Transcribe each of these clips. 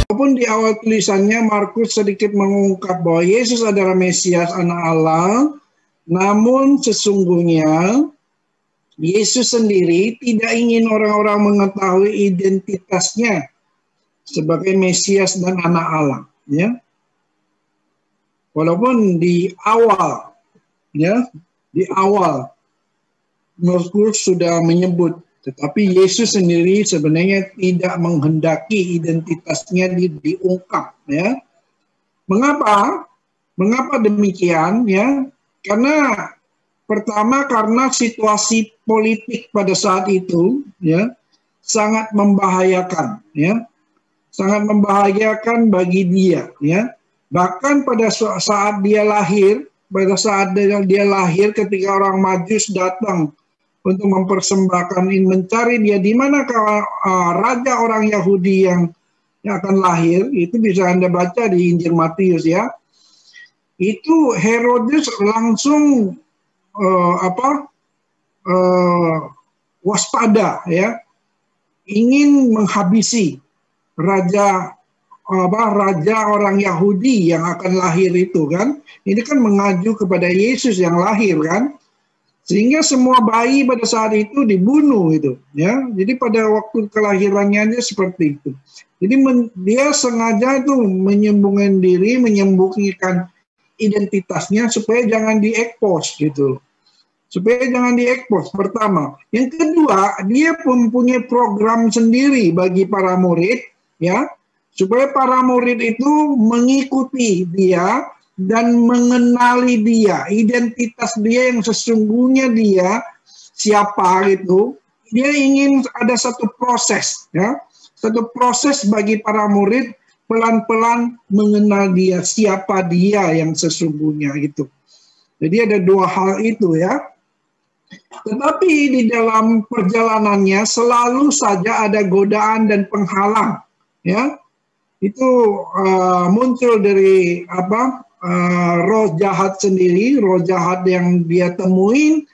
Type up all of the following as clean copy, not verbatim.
walaupun di awal tulisannya Markus sedikit mengungkap bahwa Yesus adalah Mesias, Anak Allah, namun sesungguhnya Yesus sendiri tidak ingin orang-orang mengetahui identitasnya sebagai Mesias dan Anak Allah, ya. Walaupun di awal, ya, di awal Markus sudah menyebut, tetapi Yesus sendiri sebenarnya tidak menghendaki identitasnya diungkap, ya. Mengapa? Mengapa demikian, ya? Karena pertama karena situasi politik pada saat itu, ya, sangat membahayakan, ya. Sangat membahayakan bagi dia, ya. Bahkan pada saat dia lahir, ketika orang Majus datang untuk mempersembahkan, mencari dia di manakah raja orang Yahudi yang akan lahir, itu bisa Anda baca di Injil Matius, ya. Itu Herodes langsung waspada, ya, ingin menghabisi raja orang Yahudi yang akan lahir itu, kan. Ini kan mengacu kepada Yesus yang lahir, kan. Sehingga semua bayi pada saat itu dibunuh itu, ya. Jadi pada waktu kelahirannya seperti itu. Jadi dia sengaja itu menyembunyikan diri, menyembunyikan identitasnya supaya jangan diekspos gitu. Supaya jangan diekspos, pertama. Yang kedua, dia mempunyai program sendiri bagi para murid, ya, supaya para murid itu mengikuti dia dan mengenali dia, identitas dia yang sesungguhnya dia siapa itu. Dia ingin ada satu proses, ya, satu proses bagi para murid pelan-pelan mengenal dia, siapa dia yang sesungguhnya itu. Jadi ada dua hal itu, ya. Tetapi di dalam perjalanannya selalu saja ada godaan dan penghalang, ya. Itu muncul dari roh jahat sendiri, roh jahat yang dia temuin,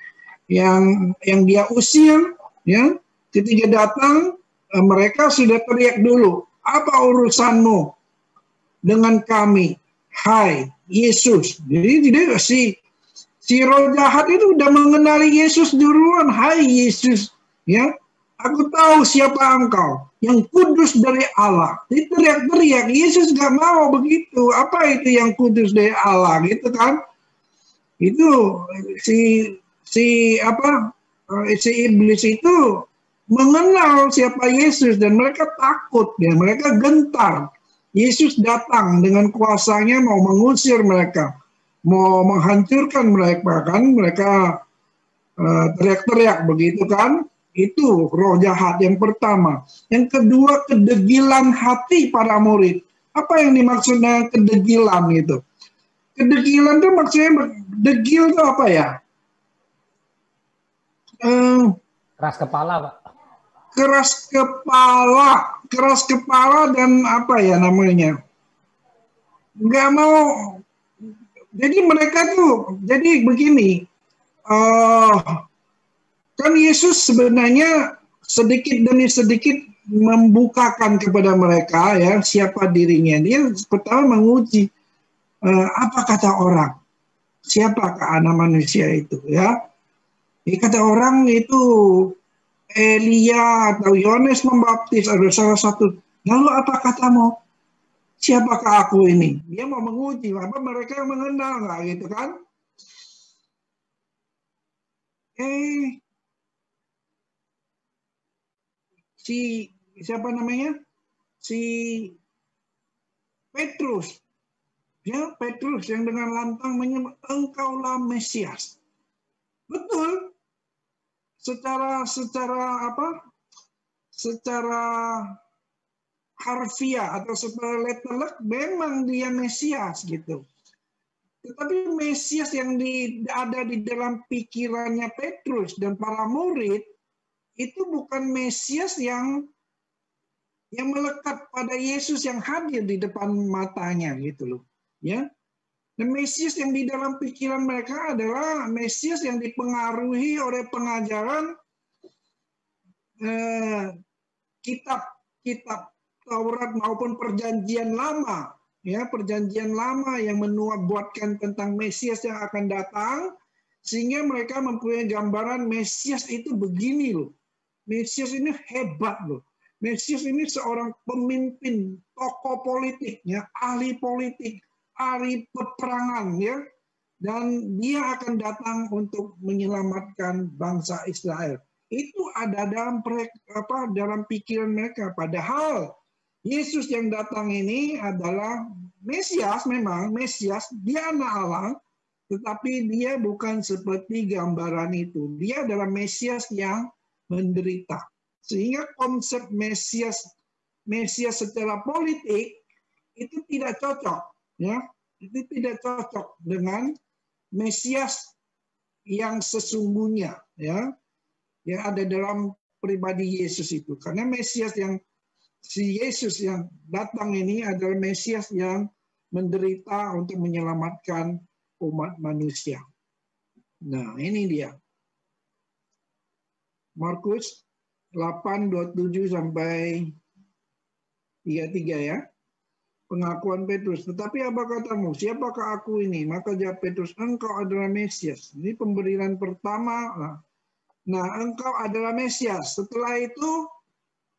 yang dia usir, ya. Ketika datang, mereka sudah teriak dulu, apa urusanmu dengan kami, hai Yesus? Jadi si roh jahat itu udah mengenali Yesus duluan, hai Yesus, ya. Aku tahu siapa engkau, yang kudus dari Allah. Dia teriak-teriak, Yesus gak mau begitu. Apa itu yang kudus dari Allah, gitu kan? Itu si iblis itu mengenal siapa Yesus dan mereka takut, ya. Mereka gentar. Yesus datang dengan kuasanya mau mengusir mereka, mau menghancurkan mereka, kan? Mereka teriak-teriak begitu, kan? Itu roh jahat yang pertama. Yang kedua, kedegilan hati para murid. Apa yang dimaksud dengan kedegilan itu? Kedegilan itu maksudnya, degil itu apa ya? Keras kepala, Pak. Keras kepala dan apa ya namanya? Nggak mau. Jadi mereka tuh, jadi begini. Kan Yesus sebenarnya sedikit demi sedikit membukakan kepada mereka, ya, siapa dirinya. Dia pertama menguji apa kata orang, siapakah anak manusia itu, ya. Kata orang itu Elia atau Yohanes Pembaptis ada salah satu. Lalu apa katamu? Siapakah aku ini? Dia mau menguji, apa mereka mengenal nggak, gitu kan? Siapa namanya? Si Petrus. Ya, Petrus yang dengan lantang menyebut, engkaulah Mesias. Betul. Secara harfiah atau secara letterlek memang dia Mesias gitu. Tetapi Mesias yang ada di dalam pikirannya Petrus dan para murid itu bukan Mesias yang melekat pada Yesus yang hadir di depan matanya gitu loh, ya. Dan Mesias yang di dalam pikiran mereka adalah Mesias yang dipengaruhi oleh pengajaran kitab Taurat maupun Perjanjian Lama, ya, Perjanjian Lama yang menubuatkan tentang Mesias yang akan datang, sehingga mereka mempunyai gambaran Mesias itu begini loh. Mesias ini hebat loh. Mesias ini seorang pemimpin, tokoh politik, ya, ahli politik, ahli peperangan, ya, dan dia akan datang untuk menyelamatkan bangsa Israel. Itu ada dalam pikiran mereka. Padahal Yesus yang datang ini adalah Mesias, memang Mesias, dia anak Allah, tetapi dia bukan seperti gambaran itu. Dia adalah Mesias yang menderita. Sehingga konsep Mesias secara politik itu tidak cocok, ya. Itu tidak cocok dengan Mesias yang sesungguhnya, ya, yang ada dalam pribadi Yesus itu. Karena Mesias yang si Yesus yang datang ini adalah Mesias yang menderita untuk menyelamatkan umat manusia. Nah, ini dia. Markus 8:27 sampai 33, ya. Pengakuan Petrus. Tetapi apa katamu? Siapakah aku ini? Maka jawab Petrus, engkau adalah Mesias. Ini pemberian pertama. Nah, engkau adalah Mesias. Setelah itu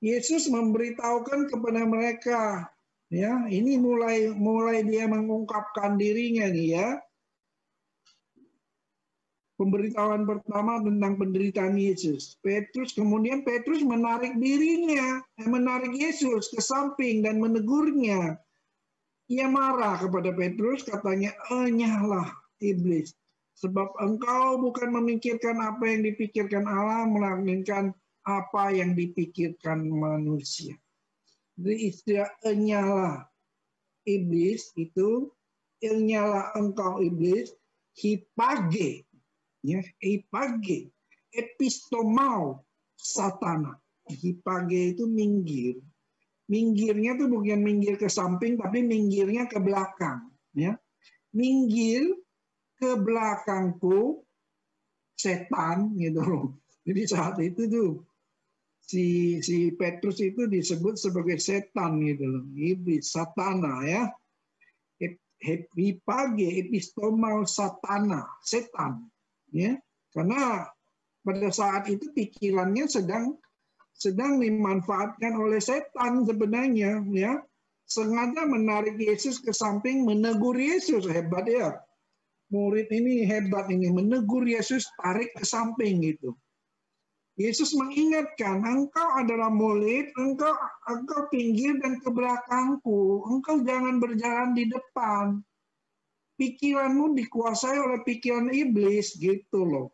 Yesus memberitahukan kepada mereka, ya, ini mulai dia mengungkapkan dirinya nih, ya. Pemberitahuan pertama tentang penderitaan Yesus. Kemudian Petrus menarik dirinya, menarik Yesus ke samping dan menegurnya. Ia marah kepada Petrus, katanya, "Enyahlah iblis, sebab engkau bukan memikirkan apa yang dipikirkan Allah, melainkan apa yang dipikirkan manusia." Jadi istilah "enyahlah iblis" itu, "enyahlah engkau iblis", hipage, ya, hipage, epistomau satana. Hipage itu minggir. Minggirnya itu bukan minggir ke samping, tapi minggirnya ke belakang, ya. Minggir ke belakangku setan, gitu loh. Jadi saat itu tuh si Petrus itu disebut sebagai setan, gitu loh, iblis, satana, ya. Hipage, epistomal satana, setan, ya. Karena pada saat itu pikirannya sedang dimanfaatkan oleh setan sebenarnya, ya. Sengaja menarik Yesus ke samping, menegur Yesus. Hebat, ya. Murid ini hebat ini, menegur Yesus, tarik ke samping gitu. Yesus mengingatkan, engkau adalah murid, engkau pinggir dan ke belakangku, engkau jangan berjalan di depan. Pikiranmu dikuasai oleh pikiran iblis, gitu loh.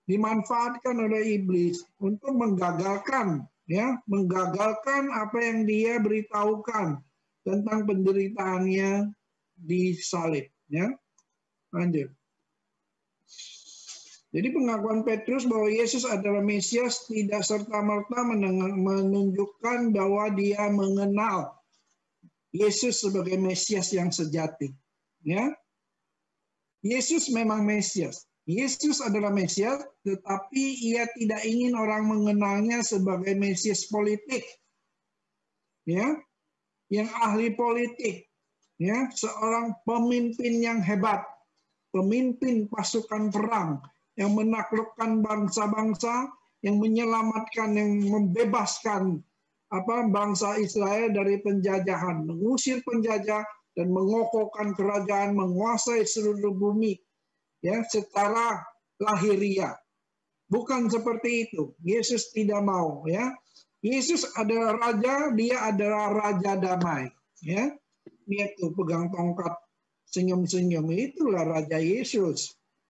Dimanfaatkan oleh iblis untuk menggagalkan, ya, menggagalkan apa yang dia beritahukan tentang penderitaannya di salib, ya. Lanjut. Jadi pengakuan Petrus bahwa Yesus adalah Mesias tidak serta-merta menunjukkan bahwa dia mengenal Yesus sebagai Mesias yang sejati, ya. Yesus memang Mesias. Yesus adalah Mesias, tetapi ia tidak ingin orang mengenalnya sebagai Mesias politik, ya, yang ahli politik, ya, seorang pemimpin yang hebat, pemimpin pasukan perang yang menaklukkan bangsa-bangsa, yang menyelamatkan, yang membebaskan bangsa Israel dari penjajahan, mengusir penjajah dan mengokohkan kerajaan, menguasai seluruh bumi, ya, secara lahiriah. Bukan seperti itu. Yesus tidak mau, ya. Yesus adalah raja, dia adalah raja damai, ya. Dia tuh pegang tongkat, senyum-senyum, itulah Raja Yesus.